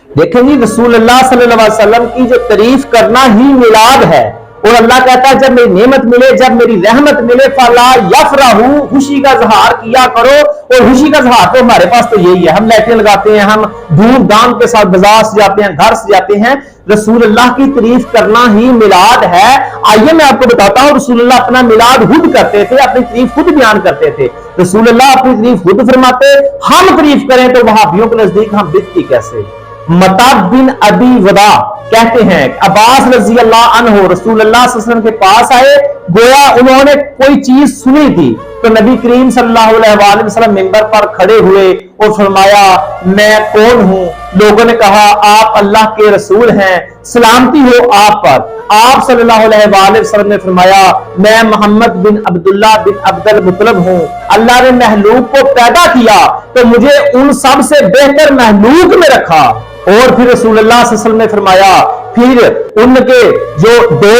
देखें जी, रसूल अल्लाह सल्लल्लाहु अलैहि वसल्लम की जो तारीफ करना ही मिलाद है। और अल्लाह कहता है जब मेरी नेमत मिले, जब मेरी रहमत मिले, फला यफराहू, खुशी का इजहार किया करो। और खुशी का इजहार तो हमारे पास तो यही है, हम लाइटें लगाते हैं, हम धूमधाम के साथ बाजार से जाते हैं, घर से जाते हैं। रसूल अल्लाह की तारीफ करना ही मिलाद है। आइए मैं आपको बताता हूं, रसूल अल्लाह अपना मिलाद खुद करते थे, अपनी तारीफ खुद बयान करते थे। रसूल अल्लाह अपनी तारीफ खुद फरमाते, हम तारीफ करें तो वहाबियों के नजदीक हम बिदती कैसे। मताब बिन अबी वदा कहते हैं, अब्बास रजी अल्लाह अन्हु रसूल अल्लाह सल्लल्लाहु अलैहि वसल्लम के पास आए, गोया उन्होंने कोई चीज सुनी थी, तो नबी करीम सल्लल्लाहु अलैहि वसल्लम मिंबर पर खड़े हुए और फरमाया, मैं कौन हूं। लोगों ने कहा, आप अल्लाह के रसूल हैं, सलामती हो आप पर। आप सल्लल्लाहु अलैहि वसल्लम ने फरमाया, मैं मोहम्मद बिन अब्दुल्लाह बिन अब्दुल मुत्तलिब हूं। अल्लाह ने महलूक को पैदा किया तो मुझे उन सब से बेहतर महलूक में रखा। और फिर रसूलुल्लाह सल्लल्लाहु अलैहि वसल्लम ने फरमाया, फिर उनके जो दो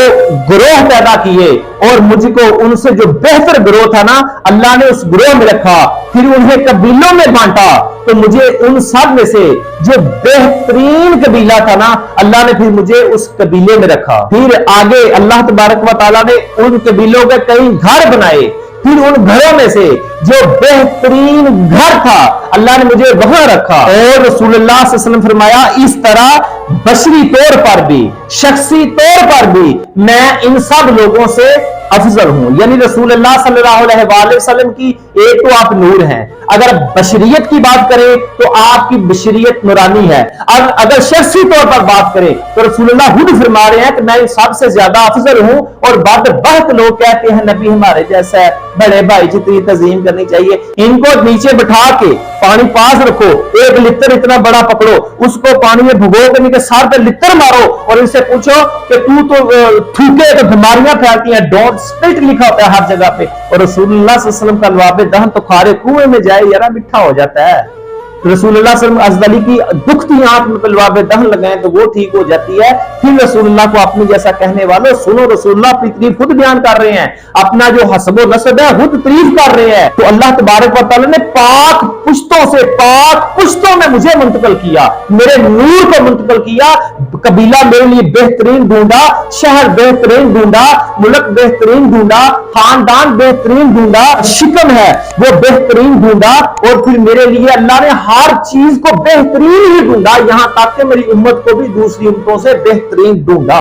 ग्रोह पैदा किए और मुझको उनसे जो बेहतर ग्रोह था ना, अल्लाह ने उस ग्रोह में रखा। फिर उन्हें कबीलों में बांटा तो मुझे उन सब में से जो बेहतरीन कबीला था ना, अल्लाह ने फिर मुझे उस कबीले में रखा। फिर आगे अल्लाह तबारक व तआला ने उन कबीलों के कई घर बनाए, फिर उन घरों में से जो बेहतरीन घर था अल्लाह ने मुझे वहां रखा। और रसूलुल्लाह सल्लल्लाहु अलैहि वसल्लम फरमाया, इस तरह बशरी तौर पर भी, शख्सी तौर पर भी मैं इन सब लोगों से अफजल हूं। यानी रसूलुल्लाह सल्लल्लाहु अलैहि वसल्लम की एक तो आप नूर हैं, अगर बशरियत की बात करें तो आपकी बशरियत नूरानी है। अगर शख्सी तौर पर बात करें तो रसूलुल्लाह खुद फरमा रहे हैं कि मैं इन सबसे ज्यादा अफजल हूं। और बदबख्त लोग कहते हैं नबी हमारे जैसा है, बड़े भाई जितनी तज़ीम करनी चाहिए। इनको नीचे बिठा के पानी पास रखो, एक लित्र इतना बड़ा पकड़ो, उसको पानी में भुगो के नीचे सर पे लित्र मारो और इनसे पूछो कि तू तो थूके तो बीमारियां फैलती हैं। डोंट स्पिट लिखा होता है हर जगह पे। और रसूलुल्लाह सल्लल्लाहु अलैहि वसल्लम का लवाबे दहन तो खारे कुएं में जाए यारा मिठा हो जाता है। रसूलुल्लाह सल्लल्लाहु अलैहि वसल्लम की दुखती आंख में लवाबे दहन लगाएं तो वो ठीक हो जाती है। फिर रसूलुल्लाह को अपनी जैसा कहने वालों सुनो, रसूलुल्लाह अपनी तारीफ खुद बयान कर रहे हैं, अपना जो हसब व नसब है खुद तारीफ कर रहे हैं। तो अल्लाह तबारक व तआला ने पाक पुश्तों से पाक पुश्तों में मुझे मुंतकिल किया, मेरे नूर को मुंतकिल किया। कबीला मेरे लिए बेहतरीन ढूंढा, शहर बेहतरीन ढूंढा, मुल्क बेहतरीन ढूंढा, खानदान बेहतरीन ढूंढा, शिकम है वो बेहतरीन ढूंढा। और फिर मेरे लिए अल्लाह ने हर चीज को बेहतरीन ही ढूंढा, यहां तक कि मेरी उम्मत को भी दूसरी उम्मतों से बेहतरीन ढूंढा।